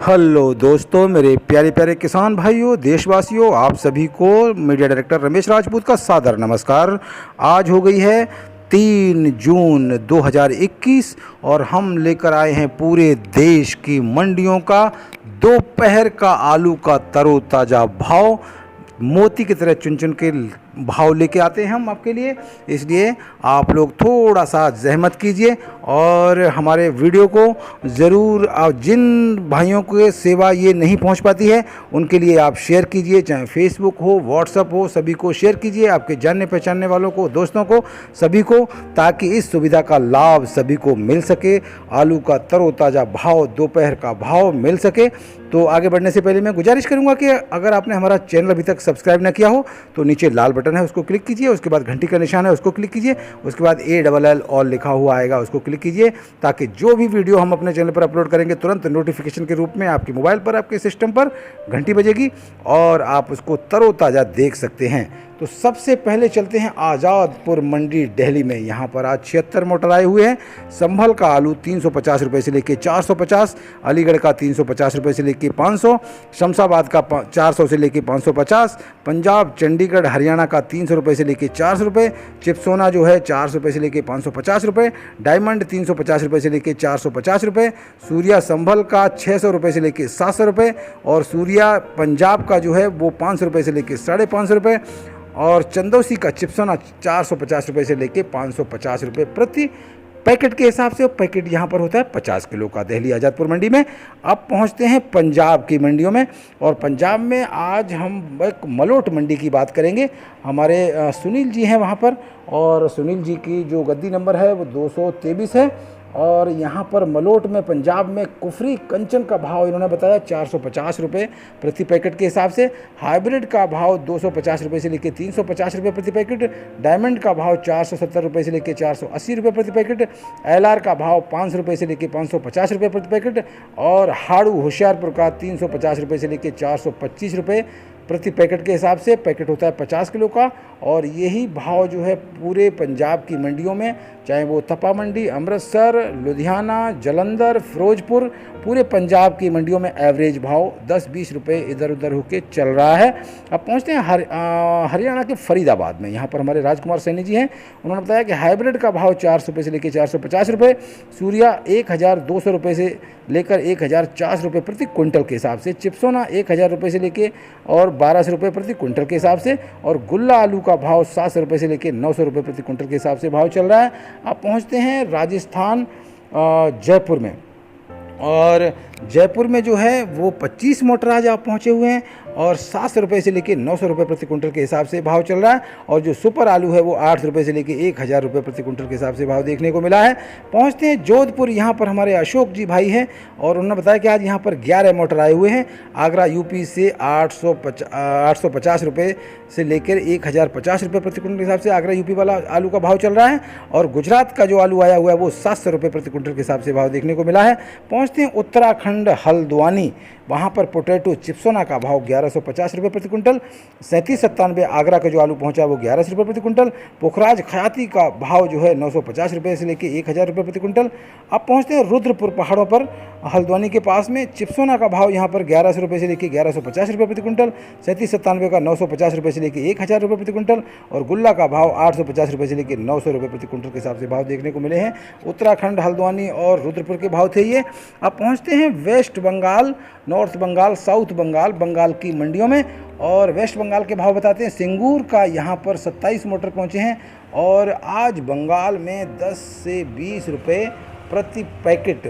Hello दोस्तों, मेरे प्यारे प्यारे किसान भाइयों, देशवासियों, आप सभी को मीडिया डायरेक्टर रमेश राजपूत का सादर नमस्कार। आज हो गई है 3 जून 2021 और हम लेकर आए हैं पूरे देश की मंडियों का दोपहर का आलू का तरोताज़ा भाव। मोती की तरह चुन चुन के भाव लेके आते हैं हम आपके लिए, इसलिए आप लोग थोड़ा सा जहमत कीजिए और हमारे वीडियो को ज़रूर, जिन भाइयों को सेवा ये नहीं पहुंच पाती है उनके लिए आप शेयर कीजिए, चाहे फेसबुक हो, व्हाट्सएप हो, सभी को शेयर कीजिए, आपके जानने पहचानने वालों को, दोस्तों को, सभी को, ताकि इस सुविधा का लाभ सभी को मिल सके, आलू का तरोताज़ा भाव, दोपहर का भाव मिल सके। तो आगे बढ़ने से पहले मैं गुजारिश करूंगा कि अगर आपने हमारा चैनल अभी तक सब्सक्राइब ना किया हो तो नीचे लाल बटन है, उसको क्लिक कीजिए, उसके बाद घंटी का निशान है, उसको क्लिक कीजिए, उसके बाद ALL ऑल लिखा हुआ आएगा, उसको क्लिक कीजिए, ताकि जो भी वीडियो हम अपने चैनल पर अपलोड करेंगे तुरंत नोटिफिकेशन के रूप में आपके मोबाइल पर, आपके सिस्टम पर घंटी बजेगी और आप उसको तरोताज़ा देख सकते हैं। तो सबसे पहले चलते हैं आज़ादपुर मंडी दिल्ली में। यहाँ पर आज 76 मोटर आए हुए हैं। संभल का आलू 350 रुपये से लेके 450, अलीगढ़ का 350 रुपये से लेके 500, शमशाबाद का 400 से लेके 550, पंजाब, चंडीगढ़, हरियाणा का 300 रुपये से लेके 400 रुपये, चिपसोना जो है 400 रुपये से लेके 550 रुपये, डायमंड 350 रुपये से लेके 450 रुपये, सूर्या संभल का 600 रुपये से लेके 700 रुपये और सूर्या पंजाब का जो है वो 500 रुपये से लेके 550 रुपये और चंदौसी का चिपसोना 450 रुपये से लेके 550 रुपये प्रति पैकेट के हिसाब से। पैकेट यहाँ पर होता है 50 किलो का दिल्ली आज़ादपुर मंडी में। अब पहुँचते हैं पंजाब की मंडियों में और पंजाब में आज हम एक मलोट मंडी की बात करेंगे। हमारे सुनील जी हैं वहाँ पर और सुनील जी की जो गद्दी नंबर है वो 223 है और यहाँ पर मलोट में पंजाब में कुफरी कंचन का भाव इन्होंने बताया 450 रुपये प्रति पैकेट के हिसाब से, हाइब्रिड का भाव 250 रुपये से लेकर 350 रुपये प्रति पैकेट, डायमंड का भाव 470 रुपये से लेकर 480 रुपये प्रति पैकेट, LR का भाव 500 रुपये से लेकर 550 रुपये प्रति पैकेट और हाड़ू होशियारपुर का 350 रुपये से लेकर 425 रुपये प्रति पैकेट के हिसाब से। पैकेट होता है 50 किलो का और यही भाव जो है पूरे पंजाब की मंडियों में, चाहे वो थप्पा मंडी, अमृतसर, लुधियाना, जलंधर, फिरोजपुर, पूरे पंजाब की मंडियों में एवरेज भाव 10-20 रुपये इधर उधर होके चल रहा है। अब पहुंचते हैं हरियाणा के फरीदाबाद में। यहाँ पर हमारे राजकुमार सैनी जी हैं, उन्होंने बताया कि हाइब्रिड का भाव 400 रुपये से लेकर 450 रुपये, सूर्या 1200 रुपये से लेकर 1004 रुपये प्रति क्विंटल के हिसाब से, चिपसोना 1000 रुपये से लेकर और 1200 रुपये प्रति क्विंटल के हिसाब से और गुल्ला आलू का भाव 700 रुपये से लेकर 900 रुपये प्रति क्विंटल के हिसाब से भाव चल रहा है। अब पहुँचते हैं राजस्थान जयपुर में और जयपुर में जो है वो 25 मोटर आज आप पहुँचे हुए हैं और 700 रुपये से लेके 900 रुपये प्रति क्विंटल के हिसाब से भाव चल रहा है और जो सुपर आलू है वो 800 रुपये से लेके 1000 रुपये प्रति क्विंटल के हिसाब से भाव देखने को मिला है। पहुंचते हैं जोधपुर। यहाँ पर हमारे अशोक जी भाई हैं और उन्होंने बताया कि आज यहाँ पर 11 मोटर आए हुए हैं। आगरा यूपी से 850 रुपये से लेकर 1050 रुपये प्रति क्विंटल के हिसाब से आगरा यूपी वाला आलू का भाव चल रहा है और गुजरात का जो आलू आया हुआ है वो 700 रुपये प्रति क्विंटल के हिसाब से भाव देखने को मिला है। पहुँचते हैं उत्तराखंड हल्द्वानी। वहाँ पर पोटैटो चिप्सोना का भाव 1150 रुपये प्रति क्विंटल, 3797 आगरा का जो आलू पहुँचा वो 1100 रुपये प्रति क्विंटल, पुखराज खयाती का भाव जो है 950 रुपये से लेकर 1000 रुपये प्रति क्विंटल। अब पहुँचते हैं रुद्रपुर पहाड़ों पर हल्द्वानी के पास में। चिप्सोना का भाव यहाँ पर 1100 रुपये से लेकर 1150 रुपये प्रति क्विंटल, 3797 का 950 रुपये से लेकर 1000 रुपये प्रति क्विंटल और गुल्ला का भाव 850 रुपये से लेकर 900 रुपये प्रति क्विंटल के हिसाब से भाव देखने को मिले हैं। उत्तराखंड, हल्द्वानी और रुद्रपुर के भाव थे ये। अब पहुँचते हैं West Bengal, North Bengal, South Bengal, Bengal की मंडियों में और वेस्ट बंगाल के भाव बताते हैं। सिंगूर का यहाँ पर 27 मोटर पहुँचे हैं और आज बंगाल में 10 से 20 रुपये प्रति पैकेट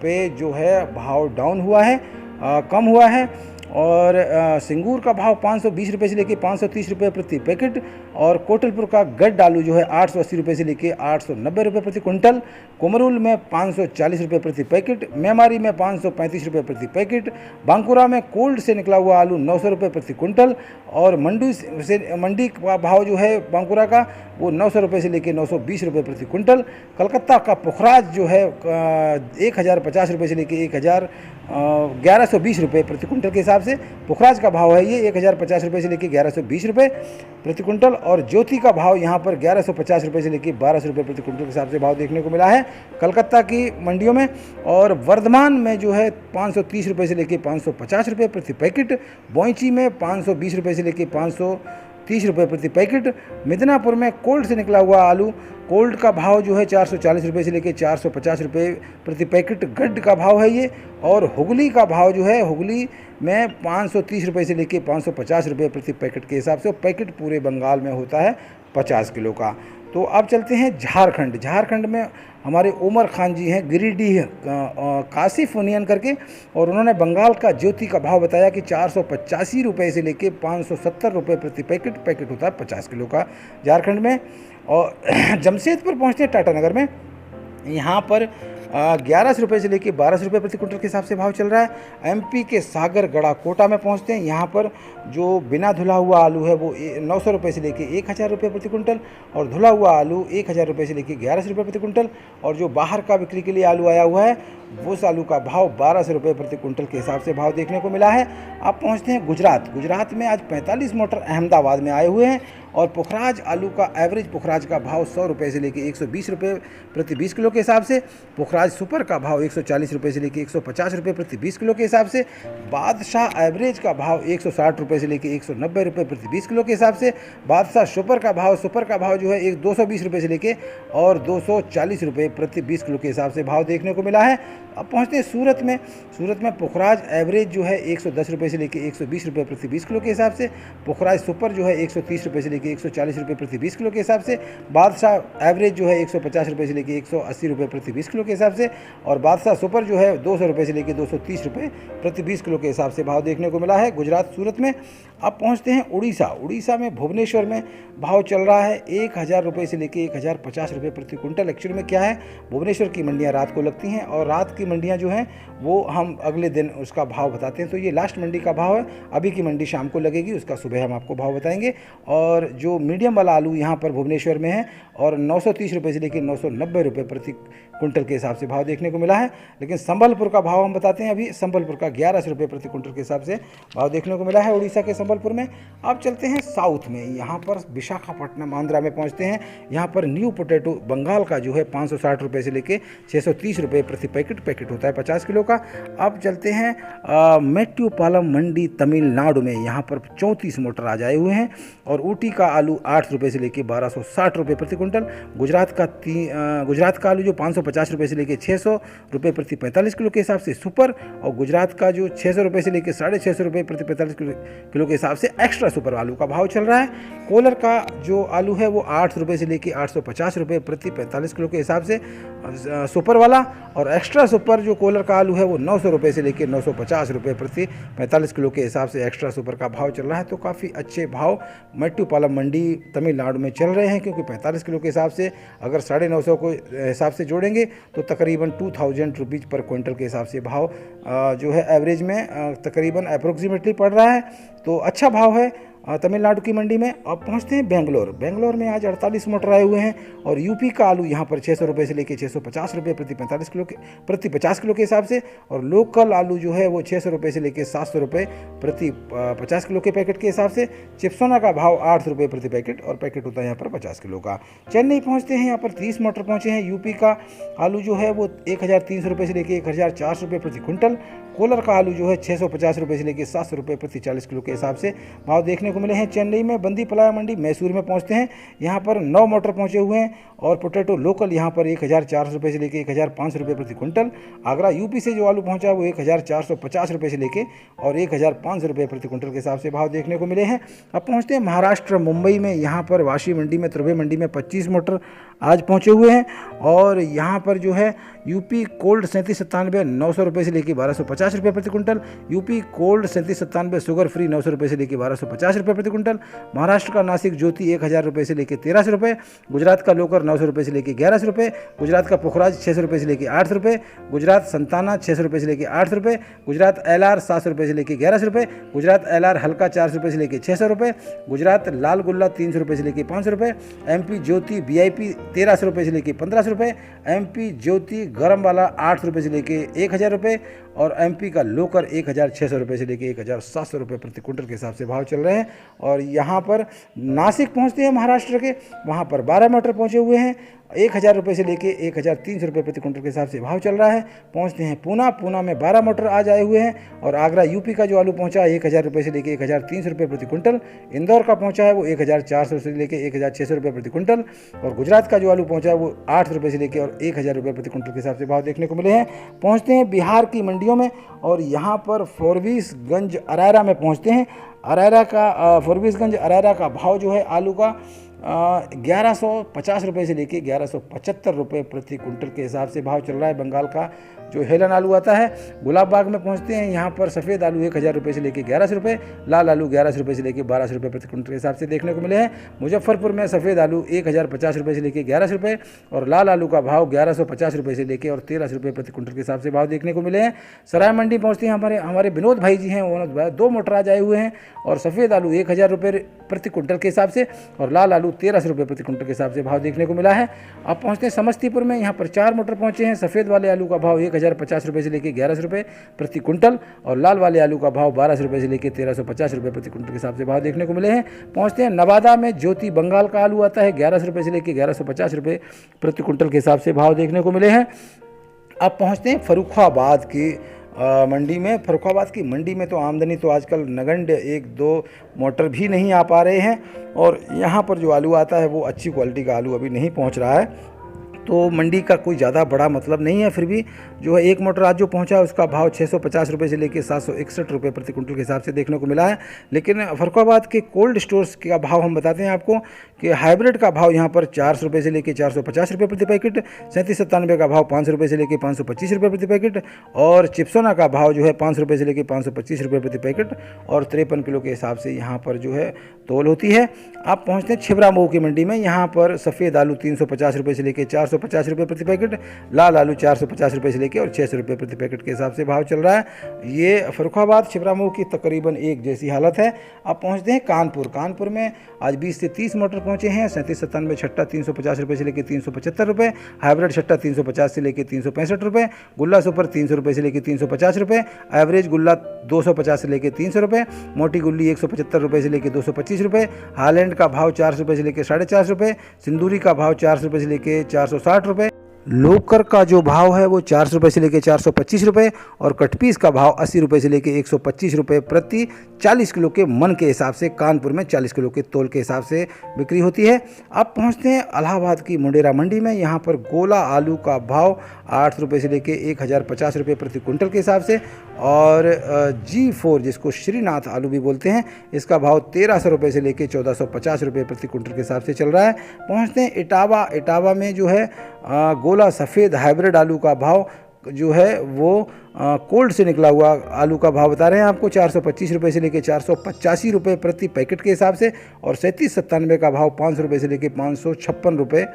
पे जो है भाव डाउन हुआ है, कम हुआ है और सिंगूर का भाव 520 रुपये से लेकर 530 रुपये प्रति पैकेट और कोटलपुर का गड्ड आलू जो है 880 रुपये से लेकर 890 रुपये प्रति क्विंटल, कुमरुल में 540 रुपये प्रति पैकेट, मेमारी में 535 रुपये प्रति पैकेट, बांकुरा में कोल्ड से निकला हुआ आलू 900 रुपये प्रति क्विंटल और मंडी का भाव जो है बांकुरा का वो 900 रुपये से लेकर 920 रुपये प्रति क्विंटल। कलकत्ता का पुखराज जो है 1050 रुपये से लेकर 1120 रुपये प्रति क्विंटल के हिसाब हिसाब से। पुखराज का भाव है ये 1050 रुपये से लेकर 1120 रुपये प्रति कुंटल, और ज्योति का भाव यहाँ पर 1150 रुपये से लेकर 1200 रुपये प्रति कुंटल के हिसाब से भाव देखने को मिला है कलकत्ता की मंडियों में। और वर्धमान में जो है 530 रुपये से लेकर 550 रुपये प्रति पैकेट, बोईची में 520 रुपये से लेकर 530 रुपये प्रति पैकेट, मिदनापुर में कोल्ड से निकला हुआ आलू, कोल्ड का भाव जो है 440 रुपये से लेकर 450 रुपये प्रति पैकेट गड्ड का भाव है ये। और हुगली का भाव जो है, हुगली में 530 रुपये से लेकर 550 रुपये प्रति पैकेट के हिसाब से, और पैकेट पूरे बंगाल में होता है 50 किलो का। तो अब चलते हैं झारखंड। झारखंड में हमारे उमर खान जी हैं, गिरिडीह कासिफ यूनियन करके, और उन्होंने बंगाल का ज्योति का भाव बताया कि 485 रुपये से लेके 570 रुपये प्रति पैकेट, पैकेट होता है 50 किलो का झारखंड में। और जमशेदपुर पहुँचते हैं टाटानगर में, यहाँ पर 1100 रुपये से लेकर 1200 रुपये प्रति कुंटल के हिसाब से भाव चल रहा है। एमपी के सागर गड़ा कोटा में पहुंचते हैं, यहाँ पर जो बिना धुला हुआ आलू है वो 900 रुपये से लेकर 1000 रुपये प्रति कुंटल, और धुला हुआ आलू 1000 रुपये से लेकर 1100 रुपये प्रति कुंटल, और जो बाहर का बिक्री के लिए आलू आया हुआ है वो उस आलू का भाव 1200 रुपये प्रति कुंटल के हिसाब से भाव देखने को मिला है। अब पहुँचते हैं गुजरात। गुजरात में आज 45 मोटर अहमदाबाद में आए हुए हैं, और पुखराज आलू का एवरेज पुखराज का भाव 100 रुपये से लेकर 120 रुपये प्रति 20 किलो के हिसाब से, पुखराज सुपर का भाव 140 रुपये से लेकर 150 रुपये प्रति 20 किलो के हिसाब से, बादशाह एवरेज का भाव 160 रुपये से लेकर 190 रुपये प्रति 20 किलो के हिसाब से, बादशाह सुपर का भाव जो है 220 रुपये से लेकर और 240 रुपये प्रति 20 किलो के हिसाब से भाव देखने को मिला है। अब पहुँचते हैं सूरत में। सूरत में पुखराज एवरेज जो है 110 रुपये से लेकर 120 रुपये प्रति 20 किलो के हिसाब से, पुखराज सुपर जो है 130 रुपये से लेकर 140 रुपये प्रति 20 किलो के हिसाब से, बादशाह एवरेज जो है 150 रुपये से लेकर 180 रुपये प्रति 20 किलो के हिसाब से, और बादशाह सुपर जो है 200 रुपये से लेकर 230 रुपये प्रति 20 किलो के हिसाब से भाव देखने को मिला है गुजरात सूरत में। अब पहुंचते हैं उड़ीसा। उड़ीसा में भुवनेश्वर में भाव चल रहा है 1000 रुपये से लेकर 1050 रुपये प्रति कुंटल। एक्चुअली में क्या है, भुवनेश्वर की मंडियां रात को लगती हैं, और रात की मंडियां जो हैं वो हम अगले दिन उसका भाव बताते हैं। तो ये लास्ट मंडी का भाव है, अभी की मंडी शाम को लगेगी, उसका सुबह हम आपको भाव बताएंगे। और जो मीडियम वाला आलू यहाँ पर भुवनेश्वर में है, और 930 रुपये से लेकर 990 रुपये प्रति कुंटल के हिसाब से भाव देखने को मिला है। लेकिन संबलपुर का भाव हम बताते हैं अभी, संबलपुर का 1100 रुपये प्रति कुंटल के हिसाब से भाव देखने को मिला है उड़ीसा के संबलपुर में। अब चलते हैं साउथ में, यहाँ पर विशाखापट्टनम आंध्रा में पहुँचते हैं। यहाँ पर न्यू पोटैटो बंगाल का जो है 560 रुपये से लेकर 630 रुपये प्रति पैकेट, पैकेट होता है 50 किलो का। अब चलते हैं मेट्यूपालम मंडी तमिलनाडु में, यहाँ पर 34 मोटर आज आए हुए हैं, और ऊटी का आलू 8 रुपये से लेकर 1260 रुपये प्रति कुंटल। गुजरात का आलू जो 550 रुपये से लेकर 600 रुपये प्रति 45 किलो के हिसाब से सुपर, और गुजरात का जो 600 रुपये से लेकर 650 रुपये प्रति 45 किलो के हिसाब से एक्स्ट्रा सुपर आलू का भाव चल रहा है। कोलर का जो आलू है वो 8 रुपये से लेकर 850 रुपये प्रति 45 किलो के हिसाब से सुपर वाला, और एक्स्ट्रा सुपर जो कोलर का आलू है वो 900 रुपये से लेकर 950 रुपये प्रति 45 किलो के हिसाब से एक्स्ट्रा सुपर का भाव चल रहा है। तो काफ़ी अच्छे भाव मेट्यूपालम मंडी तमिलनाडु में चल रहे हैं, क्योंकि 45 किलो के हिसाब से अगर 950 को हिसाब से जोड़ेंगे तो तकरीबन 2000 रुपीज़ पर क्विंटल के हिसाब से भाव जो है एवरेज में तकरीबन अप्रोक्सीमेटली पड़ रहा है। तो अच्छा भाव है तमिलनाडु की मंडी में। अब पहुंचते हैं बेंगलोर। बेंगलोर में आज 48 मोटर आए हुए हैं, और यूपी का आलू यहाँ पर 600 रुपये से लेकर 650 रुपये प्रति 45 किलो के प्रति 50 किलो के हिसाब से, और लोकल आलू जो है वो 600 रुपये से लेकर 700 रुपये प्रति 50 किलो के पैकेट के हिसाब से। चिप्सोना का भाव 8 रुपये प्रति पैकेट, और पैकेट होता है यहाँ पर 50 किलो का। चेन्नई पहुँचते हैं, यहाँ पर 30 मोटर पहुँचे हैं। यूपी का आलू जो है वो 1300 रुपये से लेकर 1400 रुपये प्रति क्विंटल। कोलर का आलू जो है 650 रुपये से लेकर 700 रुपये प्रति 40 किलो के हिसाब से भाव देखने को मिले हैं। चेन्नई में बंदी पलाया मंडी मैसूर में पहुंचते हैं, यहाँ पर 9 मोटर पहुंचे हुए हैं, और पोटैटो लोकल यहाँ पर 1400 रुपये से लेकर 1500 रुपये प्रति क्विंटल। आगरा यूपी से जो आलू पहुंचा वो 1450 रुपये से लेकर और 1500 रुपये प्रति क्विंटल के हिसाब से भाव देखने को मिले हैं। अब पहुँचते हैं महाराष्ट्र मुंबई में, यहाँ पर वाशी मंडी में, त्रिभे मंडी में 25 मोटर आज पहुँचे हुए हैं, और यहाँ पर जो है यूपी कोल्ड 3797 900 रुपये से लेकर 1250 रुपये प्रति quintal. UP cold 3797 sugar free 900 रुपये से लेकर 1250 रुपये प्रति क्विंटल। महाराष्ट्र का नासिक ज्योति 1000 रुपये से लेकर 1300 रुपये। गुजरात का लोकर 900 रुपये से लेकर 1100 रुपये। गुजरात का पुखराज 600 रुपये से लेकर 800 रुपये। गुजरात संताना 600 रुपये से लेकर 800 रुपये। गुजरात LR 700 रुपये से लेकर 1100 रुपये। गुजरात LR हल्का 400 रुपये से लेकर 600 रुपये। गुजरात लाल गुल्ला 300 रुपये से लेकर 500 रुपये। MP ज्योति VIP 1300 रुपये से लेकर 1500 रुपये। MP ज्योति गरम वाला 800 रुपये से लेकर 1000 रुपये। और एमपी का लोकल 1600 रुपये से लेके 1700 रुपये प्रति क्विंटल के हिसाब से भाव चल रहे हैं। और यहाँ पर नासिक पहुँचते हैं महाराष्ट्र के, वहाँ पर 12 मोटर पहुँचे हुए हैं, 1000 रुपये से लेके 1300 रुपये प्रति क्विंटल के हिसाब से भाव चल रहा है। पहुँचते हैं पूना में 12 मोटर आज आए हुए हैं। और आगरा यूपी का जो आलू पहुँचा 1000 रुपये से लेके 1300 रुपये प्रति क्विंटल। इंदौर का पहुँचा है वो 1400 से लेके 1600 रुपये प्रति क्विंटल। और गुजरात का जो आलू पहुँचा है वो 800 रुपये से लेके और 1000 रुपये प्रति क्विंटल के हिसाब से भाव देखने को मिले हैं। पहुँचते हैं बिहार की मंडियों में और यहाँ पर फॉरबिसगंज अरायरा में पहुँचते हैं। फॉरबिसगंज अरायरा का भाव जो है आलू का 1150 रुपये से लेके 1175 रुपये प्रति क्विंटल के हिसाब से भाव चल रहा है। बंगाल का जो हेलन आलू आता है गुलाब बाग में पहुंचते हैं। यहाँ पर सफ़ेद आलू 1000 रुपये से लेके 1100 रुपये, लाल आलू 1100 रुपये से लेके 1200 रुपये प्रति क्विंटल के हिसाब से देखने को मिले हैं। मुजफ्फरपुर में सफ़ेद आलू 1050 रुपये से लेके 1100 रुपये और लाल आलू का भाव 1150 रुपये से लेके और 1300 रुपये प्रति क्विंटल के हिसाब से भाव देखने को मिले हैं। सराय मंडी पहुँचते हैं हमारे विनोद भाई जी हैं, वो 2 मोटर आज आए हुए हैं और सफ़ेद आलू 1000 रुपये प्रति क्विंटल के हिसाब से और लाल आलू 1300 रुपये प्रति क्विंटल के हिसाब से भाव देखने को मिला है। अब पहुँचते हैं समस्तीपुर में, यहाँ पर 4 मोटर पहुँचे हैं। सफ़ेद वाले आलू का भाव 1050 रुपये से लेके 1100 रुपये प्रति क्विंटल और लाल वाले आलू का भाव 1200 रुपये से लेके 1350 रुपये प्रति क्विंटल के हिसाब से भाव देखने को मिले हैं। पहुँचते हैं नवादा में, ज्योति बंगाल का आलू आता है 1100 रुपये से लेके 1150 रुपये प्रति क्विंटल के हिसाब से भाव देखने को मिले हैं। अब पहुँचते हैं फर्रुखाबाद की मंडी में। फर्रुखाबाद की मंडी में तो आमदनी तो आजकल नगण्य 1-2 मोटर भी नहीं आ पा रहे हैं और यहाँ पर जो आलू आता है वो अच्छी क्वालिटी का आलू अभी नहीं पहुँच रहा है, तो मंडी का कोई ज़्यादा बड़ा मतलब नहीं है। फिर भी जो है 1 मोटर आज जो पहुंचा है उसका भाव 650 रुपये से लेके 761 रुपये प्रति क्विंटल के हिसाब से देखने को मिला है। लेकिन फर्रुखाबाद के कोल्ड स्टोर्स का भाव हम बताते हैं आपको कि हाइब्रिड का भाव यहाँ पर 400 रुपये से लेके 450 रुपये प्रति पैकेट, 3797 का भाव 500 रुपये से लेके 525 रुपये प्रति पैकेट और चिप्सोना का भाव जो है 500 रुपये से लेके 525 रुपये प्रति पैकेट और 53 किलो के हिसाब से यहाँ पर जो है तोल होती है। आप पहुँचते हैं छिबरा मऊ की मंडी में। यहाँ पर सफ़ेद आलू 350 रुपये से लेके 450 रुपये प्रति पैकेट, लाल आलू 450 रुपये से लेके और 600 रुपये प्रति पैकेट के हिसाब से भाव चल रहा है। ये फर्रुखाबाद छिबरा मऊ की तकरीबन एक जैसी हालत है। अब पहुँचते हैं कानपुर में आज 20 से 30 मोटर पहुँचे हैं। 3797 छट्टा 350 रुपये से लेके 375 रुपये, हाइब्रिड छट्टा 350 से लेके 365 रुपये, गुल्ला सुपर 300 रुपये से लेके 350 रुपये, एवरेज गुल्ला 250 से लेके 300 रुपये, मोटी गुल्ली 175 रुपये से लेके 225 रुपये, हालैंड का भाव 400 रुपये से लेके 450 रुपये, सिंदूरी का भाव 400 रुपये से लेके 460 रुपये, लोकर का जो भाव है वो 400 रुपये से लेके 425 रुपये और कटपीस का भाव 80 रुपये से लेके 125 रुपये प्रति 40 किलो के मन के हिसाब से कानपुर में 40 किलो के तोल के हिसाब से बिक्री होती है। अब पहुंचते हैं इलाहाबाद की मुंडेरा मंडी में। यहाँ पर गोला आलू का भाव 800 रुपये से लेके 1050 रुपये प्रति क्विंटल के हिसाब से और G4 जिसको श्रीनाथ आलू भी बोलते हैं इसका भाव 1300 रुपये से लेके 1450 रुपये प्रति क्विंटल के हिसाब से चल रहा है। पहुँचते हैं इटावा में जो है गोला सफ़ेद हाइब्रिड आलू का भाव जो है वो कोल्ड से निकला हुआ आलू का भाव बता रहे हैं आपको 425 रुपये से लेके 485 रुपये प्रति पैकेट के हिसाब से और 3797 का भाव 500 रुपये से लेके 555 रुपये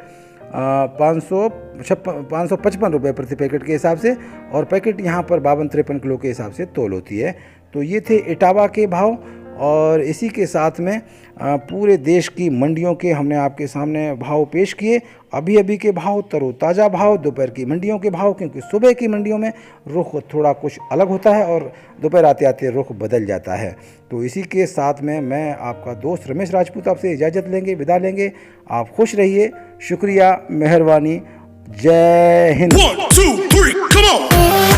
555 रुपये प्रति पैकेट के हिसाब से और पैकेट यहाँ पर 52-53 किलो के हिसाब से तोल होती है। तो ये थे इटावा के भाव और इसी के साथ में पूरे देश की मंडियों के हमने आपके सामने भाव पेश किए। अभी के भाव, तरोताज़ा भाव, दोपहर की मंडियों के भाव, क्योंकि सुबह की मंडियों में रुख थोड़ा कुछ अलग होता है और दोपहर आते आते रुख बदल जाता है। तो इसी के साथ में मैं आपका दोस्त रमेश राजपूत आपसे इजाज़त लेंगे, विदा लेंगे। आप खुश रहिए, शुक्रिया, मेहरबानी, जय हिंद। 1 2 3 come on।